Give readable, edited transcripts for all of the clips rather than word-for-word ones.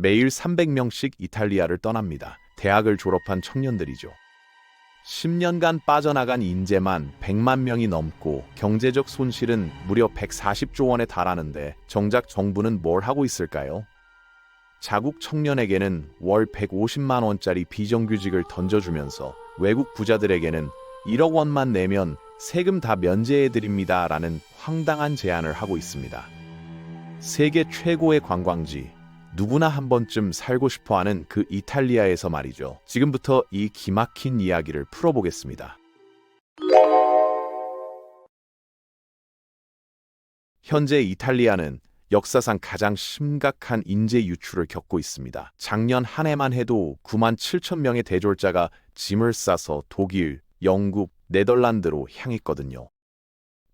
매일 300명씩 이탈리아를 떠납니다. 대학을 졸업한 청년들이죠. 10년간 빠져나간 인재만 100만 명이 넘고 경제적 손실은 무려 140조 원에 달하는데 정작 정부는 뭘 하고 있을까요? 자국 청년에게는 월 150만 원짜리 비정규직을 던져주면서 외국 부자들에게는 1억 원만 내면 세금 다 면제해드립니다 라는 황당한 제안을 하고 있습니다. 세계 최고의 관광지, 누구나 한 번쯤 살고 싶어하는 그 이탈리아에서 말이죠. 지금부터 이 기막힌 이야기를 풀어보겠습니다. 현재 이탈리아는 역사상 가장 심각한 인재 유출을 겪고 있습니다. 작년 한 해만 해도 9만 7천 명의 대졸자가 짐을 싸서 독일, 영국, 네덜란드로 향했거든요.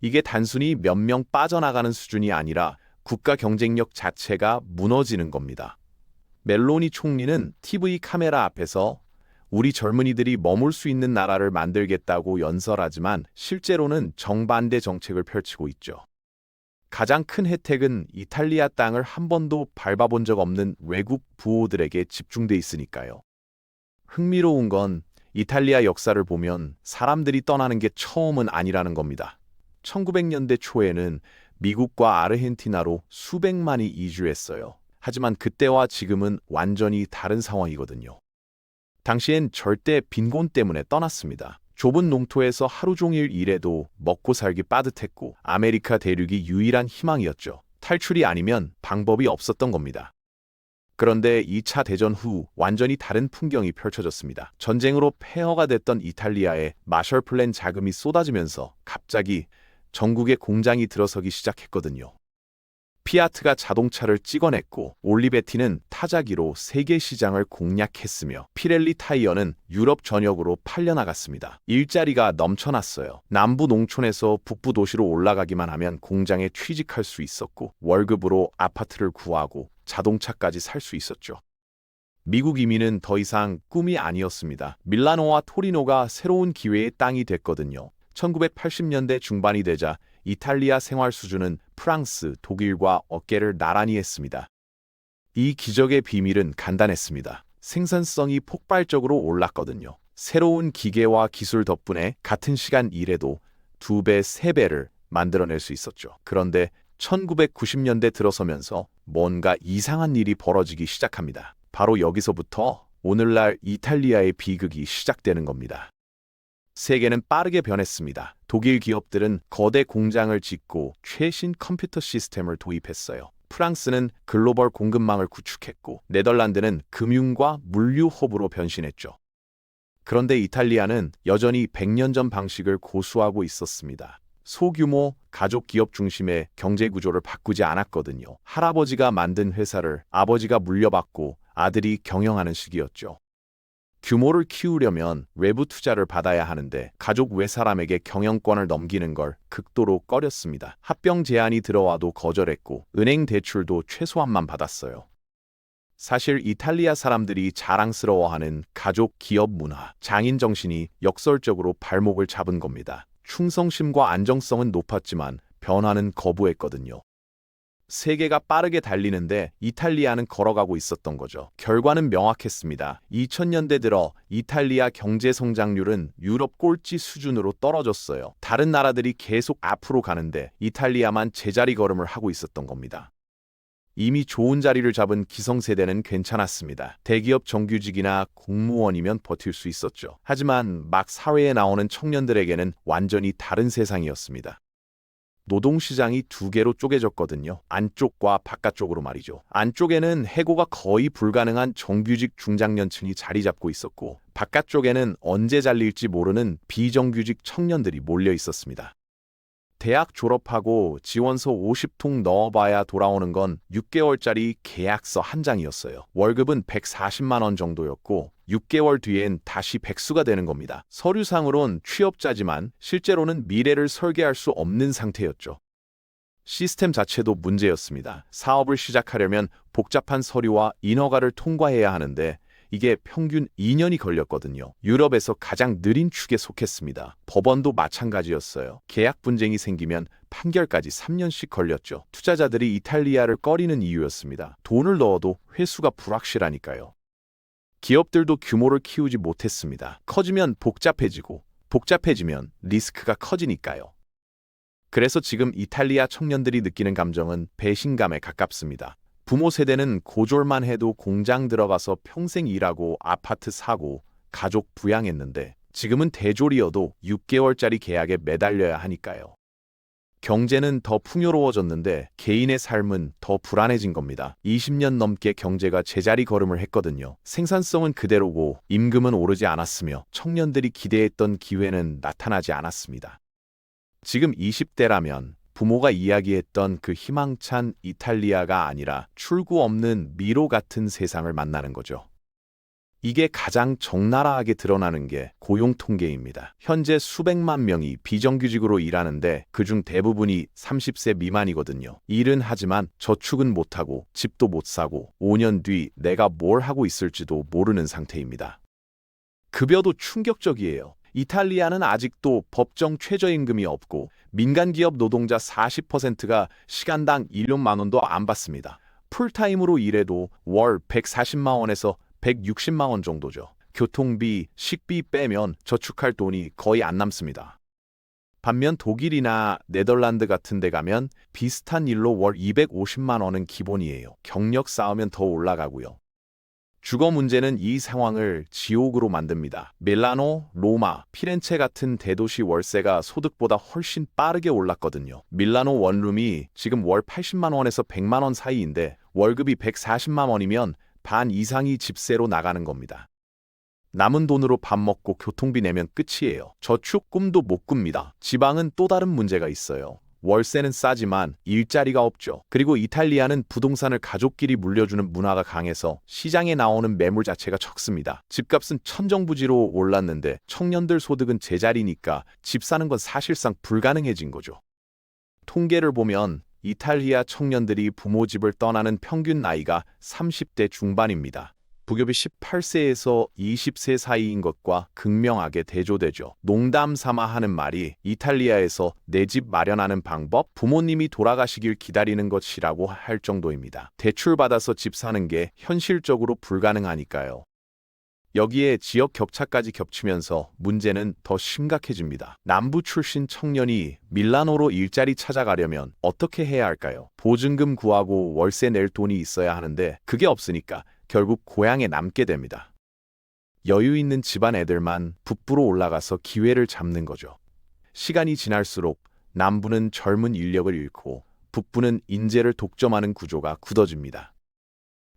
이게 단순히 몇 명 빠져나가는 수준이 아니라 국가 경쟁력 자체가 무너지는 겁니다. 멜로니 총리는 TV 카메라 앞에서 우리 젊은이들이 머물 수 있는 나라를 만들겠다고 연설하지만 실제로는 정반대 정책을 펼치고 있죠. 가장 큰 혜택은 이탈리아 땅을 한 번도 밟아본 적 없는 외국 부호들에게 집중돼 있으니까요. 흥미로운 건 이탈리아 역사를 보면 사람들이 떠나는 게 처음은 아니라는 겁니다. 1900년대 초에는 미국과 아르헨티나로 수백만이 이주했어요. 하지만 그때와 지금은 완전히 다른 상황이거든요. 당시엔 절대 빈곤 때문에 떠났습니다. 좁은 농토에서 하루 종일 일해도 먹고 살기 빠듯했고 아메리카 대륙이 유일한 희망이었죠. 탈출이 아니면 방법이 없었던 겁니다. 그런데 2차 대전 후 완전히 다른 풍경이 펼쳐졌습니다. 전쟁으로 폐허가 됐던 이탈리아에 마셜 플랜 자금이 쏟아지면서 갑자기 전국에 공장이 들어서기 시작했거든요. 피아트가 자동차를 찍어냈고 올리베티는 타자기로 세계 시장을 공략했으며 피렐리 타이어는 유럽 전역으로 팔려나갔습니다. 일자리가 넘쳐났어요. 남부 농촌에서 북부 도시로 올라가기만 하면 공장에 취직할 수 있었고 월급으로 아파트를 구하고 자동차까지 살 수 있었죠. 미국 이민은 더 이상 꿈이 아니었습니다. 밀라노와 토리노가 새로운 기회의 땅이 됐거든요. 1980년대 중반이 되자 이탈리아 생활 수준은 프랑스, 독일과 어깨를 나란히 했습니다. 이 기적의 비밀은 간단했습니다. 생산성이 폭발적으로 올랐거든요. 새로운 기계와 기술 덕분에 같은 시간 일해도 2배, 3배를 만들어낼 수 있었죠. 그런데 1990년대 들어서면서 뭔가 이상한 일이 벌어지기 시작합니다. 바로 여기서부터 오늘날 이탈리아의 비극이 시작되는 겁니다. 세계는 빠르게 변했습니다. 독일 기업들은 거대 공장을 짓고 최신 컴퓨터 시스템을 도입했어요. 프랑스는 글로벌 공급망을 구축했고 네덜란드는 금융과 물류 허브로 변신했죠. 그런데 이탈리아는 여전히 100년 전 방식을 고수하고 있었습니다. 소규모 가족 기업 중심의 경제 구조를 바꾸지 않았거든요. 할아버지가 만든 회사를 아버지가 물려받고 아들이 경영하는 시기였죠. 규모를 키우려면 외부 투자를 받아야 하는데 가족 외 사람에게 경영권을 넘기는 걸 극도로 꺼렸습니다. 합병 제안이 들어와도 거절했고 은행 대출도 최소한만 받았어요. 사실 이탈리아 사람들이 자랑스러워하는 가족 기업 문화, 장인 정신이 역설적으로 발목을 잡은 겁니다. 충성심과 안정성은 높았지만 변화는 거부했거든요. 세계가 빠르게 달리는데 이탈리아는 걸어가고 있었던 거죠. 결과는 명확했습니다. 2000년대 들어 이탈리아 경제 성장률은 유럽 꼴찌 수준으로 떨어졌어요. 다른 나라들이 계속 앞으로 가는데 이탈리아만 제자리 걸음을 하고 있었던 겁니다. 이미 좋은 자리를 잡은 기성세대는 괜찮았습니다. 대기업 정규직이나 공무원이면 버틸 수 있었죠. 하지만 막 사회에 나오는 청년들에게는 완전히 다른 세상이었습니다. 노동시장이 2개로 쪼개졌거든요. 안쪽과 바깥쪽으로 말이죠. 안쪽에는 해고가 거의 불가능한 정규직 중장년층이 자리 잡고 있었고 바깥쪽에는 언제 잘릴지 모르는 비정규직 청년들이 몰려 있었습니다. 대학 졸업하고 지원서 50통 넣어봐야 돌아오는 건 6개월짜리 계약서 한 장이었어요. 월급은 140만 원 정도였고 6개월 뒤엔 다시 백수가 되는 겁니다. 서류상으론 취업자지만 실제로는 미래를 설계할 수 없는 상태였죠. 시스템 자체도 문제였습니다. 사업을 시작하려면 복잡한 서류와 인허가를 통과해야 하는데 이게 평균 2년이 걸렸거든요. 유럽에서 가장 느린 축에 속했습니다. 법원도 마찬가지였어요. 계약 분쟁이 생기면 판결까지 3년씩 걸렸죠. 투자자들이 이탈리아를 꺼리는 이유였습니다. 돈을 넣어도 회수가 불확실하니까요. 기업들도 규모를 키우지 못했습니다. 커지면 복잡해지고 복잡해지면 리스크가 커지니까요. 그래서 지금 이탈리아 청년들이 느끼는 감정은 배신감에 가깝습니다. 부모 세대는 고졸만 해도 공장 들어가서 평생 일하고 아파트 사고 가족 부양했는데 지금은 대졸이어도 6개월짜리 계약에 매달려야 하니까요. 경제는 더 풍요로워졌는데 개인의 삶은 더 불안해진 겁니다. 20년 넘게 경제가 제자리 걸음을 했거든요. 생산성은 그대로고 임금은 오르지 않았으며 청년들이 기대했던 기회는 나타나지 않았습니다. 지금 20대라면 부모가 이야기했던 그 희망찬 이탈리아가 아니라 출구 없는 미로 같은 세상을 만나는 거죠. 이게 가장 적나라하게 드러나는 게 고용 통계입니다. 현재 수백만 명이 비정규직으로 일하는데 그중 대부분이 30세 미만이거든요. 일은 하지만 저축은 못하고 집도 못 사고 5년 뒤 내가 뭘 하고 있을지도 모르는 상태입니다. 급여도 충격적이에요. 이탈리아는 아직도 법정 최저임금이 없고 민간기업 노동자 40%가 시간당 1만 원도 안 받습니다. 풀타임으로 일해도 월 140만 원에서 160만 원 정도죠. 교통비, 식비 빼면 저축할 돈이 거의 안 남습니다. 반면 독일이나 네덜란드 같은 데 가면 비슷한 일로 월 250만 원은 기본이에요. 경력 쌓으면 더 올라가고요. 주거 문제는 이 상황을 지옥으로 만듭니다. 밀라노, 로마, 피렌체 같은 대도시 월세가 소득보다 훨씬 빠르게 올랐거든요. 밀라노 원룸이 지금 월 80만 원에서 100만 원 사이인데 월급이 140만 원이면 반 이상이 집세로 나가는 겁니다. 남은 돈으로 밥 먹고 교통비 내면 끝이에요. 저축 꿈도 못 꿉니다. 지방은 또 다른 문제가 있어요. 월세는 싸지만 일자리가 없죠. 그리고 이탈리아는 부동산을 가족끼리 물려주는 문화가 강해서 시장에 나오는 매물 자체가 적습니다. 집값은 천정부지로 올랐는데 청년들 소득은 제자리니까 집 사는 건 사실상 불가능해진 거죠. 통계를 보면 이탈리아 청년들이 부모 집을 떠나는 평균 나이가 30대 중반입니다. 부교비 18세에서 20세 사이인 것과 극명하게 대조되죠. 농담 삼아 하는 말이 이탈리아에서 내 집 마련하는 방법, 부모님이 돌아가시길 기다리는 것이라고 할 정도입니다. 대출받아서 집 사는 게 현실적으로 불가능하니까요. 여기에 지역 격차까지 겹치면서 문제는 더 심각해집니다. 남부 출신 청년이 밀라노로 일자리 찾아가려면 어떻게 해야 할까요? 보증금 구하고 월세 낼 돈이 있어야 하는데 그게 없으니까 결국 고향에 남게 됩니다. 여유 있는 집안 애들만 북부로 올라가서 기회를 잡는 거죠. 시간이 지날수록 남부는 젊은 인력을 잃고 북부는 인재를 독점하는 구조가 굳어집니다.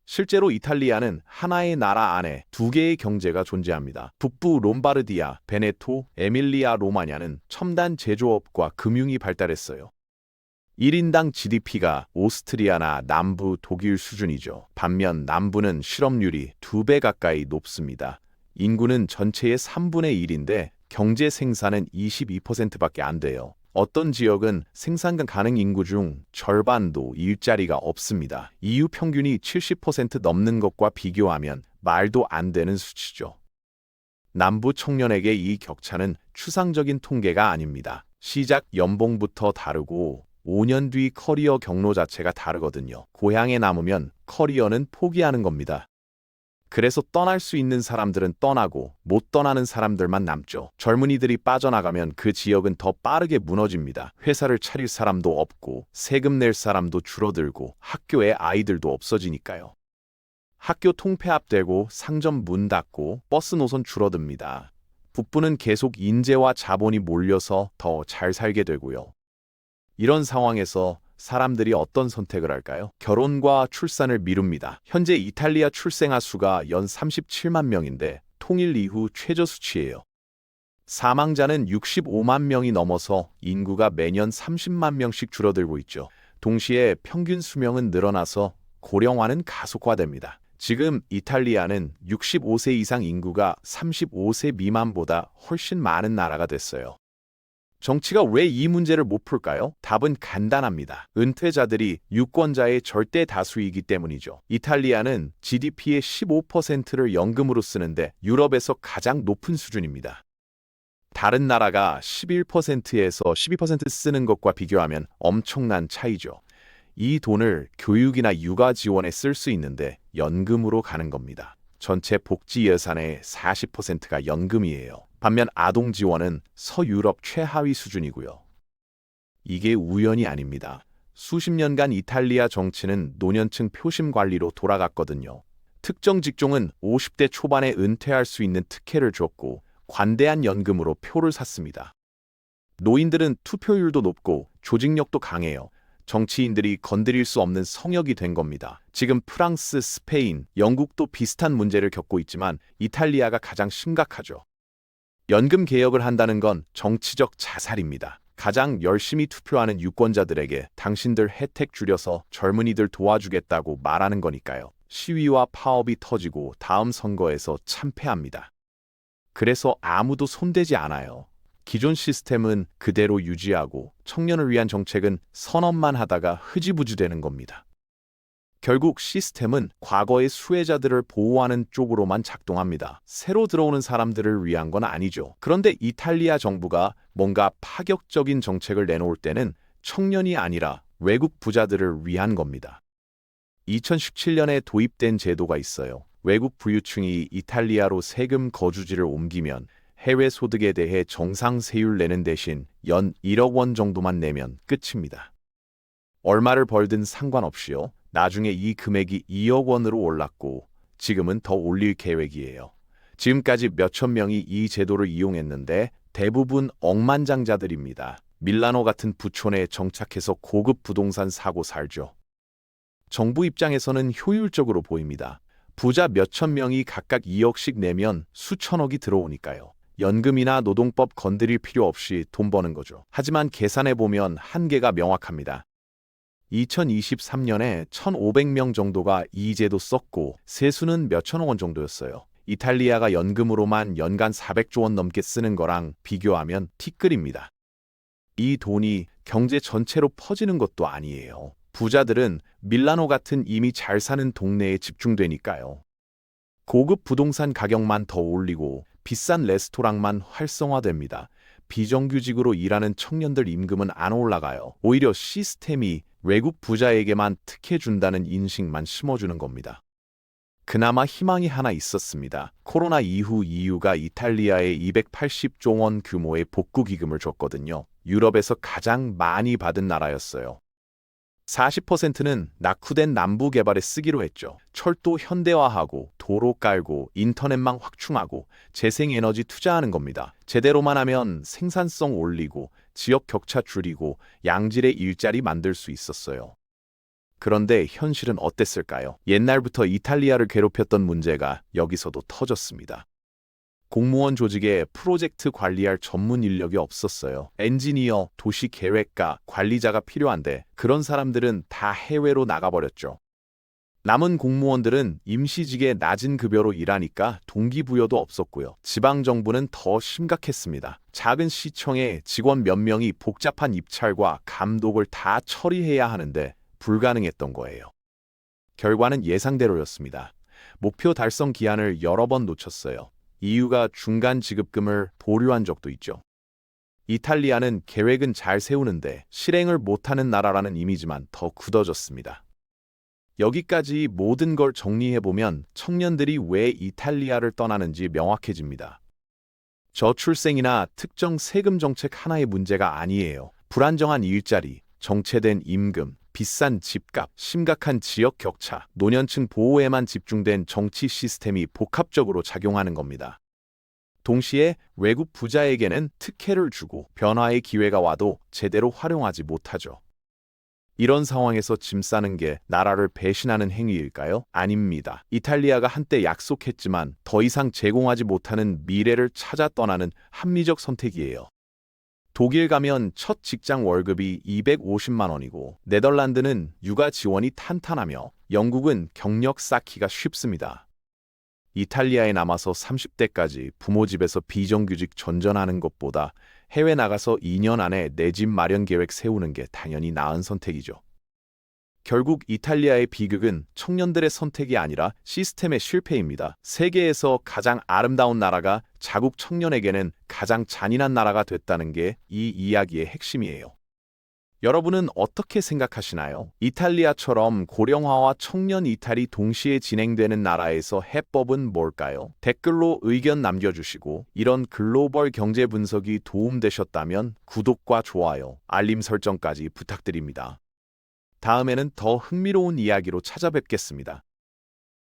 실제로 이탈리아는 하나의 나라 안에 두 개의 경제가 존재합니다. 북부 롬바르디아, 베네토, 에밀리아 로마냐는 첨단 제조업과 금융이 발달했어요. 1인당 GDP가 오스트리아나 남부 독일 수준이죠. 반면 남부는 실업률이 2배 가까이 높습니다. 인구는 전체의 3분의 1인데 경제 생산은 22%밖에 안 돼요. 어떤 지역은 생산 가능 인구 중 절반도 일자리가 없습니다. EU 평균이 70% 넘는 것과 비교하면 말도 안 되는 수치죠. 남부 청년에게 이 격차는 추상적인 통계가 아닙니다. 시작 연봉부터 다르고 5년 뒤 커리어 경로 자체가 다르거든요. 고향에 남으면 커리어는 포기하는 겁니다. 그래서 떠날 수 있는 사람들은 떠나고 못 떠나는 사람들만 남죠. 젊은이들이 빠져나가면 그 지역은 더 빠르게 무너집니다. 회사를 차릴 사람도 없고 세금 낼 사람도 줄어들고 학교에 아이들도 없어지니까요. 학교 통폐합되고 상점 문 닫고 버스 노선 줄어듭니다. 북부는 계속 인재와 자본이 몰려서 더 잘 살게 되고요. 이런 상황에서 사람들이 어떤 선택을 할까요? 결혼과 출산을 미룹니다. 현재 이탈리아 출생아 수가 연 37만 명인데 통일 이후 최저 수치예요. 사망자는 65만 명이 넘어서 인구가 매년 30만 명씩 줄어들고 있죠. 동시에 평균 수명은 늘어나서 고령화는 가속화됩니다. 지금 이탈리아는 65세 이상 인구가 35세 미만보다 훨씬 많은 나라가 됐어요. 정치가 왜 이 문제를 못 풀까요? 답은 간단합니다. 은퇴자들이 유권자의 절대 다수이기 때문이죠. 이탈리아는 GDP의 15%를 연금으로 쓰는데 유럽에서 가장 높은 수준입니다. 다른 나라가 11%에서 12% 쓰는 것과 비교하면 엄청난 차이죠. 이 돈을 교육이나 육아 지원에 쓸 수 있는데 연금으로 가는 겁니다. 전체 복지 예산의 40%가 연금이에요. 반면 아동 지원은 서유럽 최하위 수준이고요. 이게 우연이 아닙니다. 수십 년간 이탈리아 정치는 노년층 표심 관리로 돌아갔거든요. 특정 직종은 50대 초반에 은퇴할 수 있는 특혜를 줬고 관대한 연금으로 표를 샀습니다. 노인들은 투표율도 높고 조직력도 강해요. 정치인들이 건드릴 수 없는 성역이 된 겁니다. 지금 프랑스, 스페인, 영국도 비슷한 문제를 겪고 있지만 이탈리아가 가장 심각하죠. 연금 개혁을 한다는 건 정치적 자살입니다. 가장 열심히 투표하는 유권자들에게 당신들 혜택 줄여서 젊은이들 도와주겠다고 말하는 거니까요. 시위와 파업이 터지고 다음 선거에서 참패합니다. 그래서 아무도 손대지 않아요. 기존 시스템은 그대로 유지하고 청년을 위한 정책은 선언만 하다가 흐지부지 되는 겁니다. 결국 시스템은 과거의 수혜자들을 보호하는 쪽으로만 작동합니다. 새로 들어오는 사람들을 위한 건 아니죠. 그런데 이탈리아 정부가 뭔가 파격적인 정책을 내놓을 때는 청년이 아니라 외국 부자들을 위한 겁니다. 2017년에 도입된 제도가 있어요. 외국 부유층이 이탈리아로 세금 거주지를 옮기면 해외 소득에 대해 정상세율 내는 대신 연 1억 원 정도만 내면 끝입니다. 얼마를 벌든 상관없이요. 나중에 이 금액이 2억 원으로 올랐고 지금은 더 올릴 계획이에요. 지금까지 몇천 명이 이 제도를 이용했는데 대부분 억만장자들입니다. 밀라노 같은 부촌에 정착해서 고급 부동산 사고 살죠. 정부 입장에서는 효율적으로 보입니다. 부자 몇천 명이 각각 2억씩 내면 수천억이 들어오니까요. 연금이나 노동법 건드릴 필요 없이 돈 버는 거죠. 하지만 계산해보면 한계가 명확합니다. 2023년에 1,500명 정도가 이 제도 썼고 세수는 몇천억 원 정도였어요. 이탈리아가 연금으로만 연간 400조 원 넘게 쓰는 거랑 비교하면 티끌입니다. 이 돈이 경제 전체로 퍼지는 것도 아니에요. 부자들은 밀라노 같은 이미 잘 사는 동네에 집중되니까요. 고급 부동산 가격만 더 올리고 비싼 레스토랑만 활성화됩니다. 비정규직으로 일하는 청년들 임금은 안 올라가요. 오히려 시스템이 외국 부자에게만 특혜 준다는 인식만 심어주는 겁니다. 그나마 희망이 하나 있었습니다. 코로나 이후 EU가 이탈리아에 280조 원 규모의 복구 기금을 줬거든요. 유럽에서 가장 많이 받은 나라였어요. 40%는 낙후된 남부 개발에 쓰기로 했죠. 철도 현대화하고 도로 깔고 인터넷망 확충하고 재생에너지 투자하는 겁니다. 제대로만 하면 생산성 올리고 지역 격차 줄이고 양질의 일자리 만들 수 있었어요. 그런데 현실은 어땠을까요? 옛날부터 이탈리아를 괴롭혔던 문제가 여기서도 터졌습니다. 공무원 조직에 프로젝트 관리할 전문 인력이 없었어요. 엔지니어, 도시 계획가, 관리자가 필요한데 그런 사람들은 다 해외로 나가버렸죠. 남은 공무원들은 임시직에 낮은 급여로 일하니까 동기부여도 없었고요. 지방정부는 더 심각했습니다. 작은 시청에 직원 몇 명이 복잡한 입찰과 감독을 다 처리해야 하는데 불가능했던 거예요. 결과는 예상대로였습니다. 목표 달성 기한을 여러 번 놓쳤어요. EU가 중간 지급금을 보류한 적도 있죠. 이탈리아는 계획은 잘 세우는데 실행을 못하는 나라라는 이미지만 더 굳어졌습니다. 여기까지 모든 걸 정리해보면 청년들이 왜 이탈리아를 떠나는지 명확해집니다. 저출생이나 특정 세금 정책 하나의 문제가 아니에요. 불안정한 일자리, 정체된 임금, 비싼 집값, 심각한 지역 격차, 노년층 보호에만 집중된 정치 시스템이 복합적으로 작용하는 겁니다. 동시에 외국 부자에게는 특혜를 주고 변화의 기회가 와도 제대로 활용하지 못하죠. 이런 상황에서 짐 싸는 게 나라를 배신하는 행위일까요? 아닙니다. 이탈리아가 한때 약속했지만 더 이상 제공하지 못하는 미래를 찾아 떠나는 합리적 선택이에요. 독일 가면 첫 직장 월급이 250만 원이고 네덜란드는 육아 지원이 탄탄하며 영국은 경력 쌓기가 쉽습니다. 이탈리아에 남아서 30대까지 부모 집에서 비정규직 전전하는 것보다 해외 나가서 2년 안에 내 집 마련 계획 세우는 게 당연히 나은 선택이죠. 결국 이탈리아의 비극은 청년들의 선택이 아니라 시스템의 실패입니다. 세계에서 가장 아름다운 나라가 자국 청년에게는 가장 잔인한 나라가 됐다는 게 이 이야기의 핵심이에요. 여러분은 어떻게 생각하시나요? 이탈리아처럼 고령화와 청년 이탈이 동시에 진행되는 나라에서 해법은 뭘까요? 댓글로 의견 남겨주시고 이런 글로벌 경제 분석이 도움되셨다면 구독과 좋아요, 알림 설정까지 부탁드립니다. 다음에는 더 흥미로운 이야기로 찾아뵙겠습니다.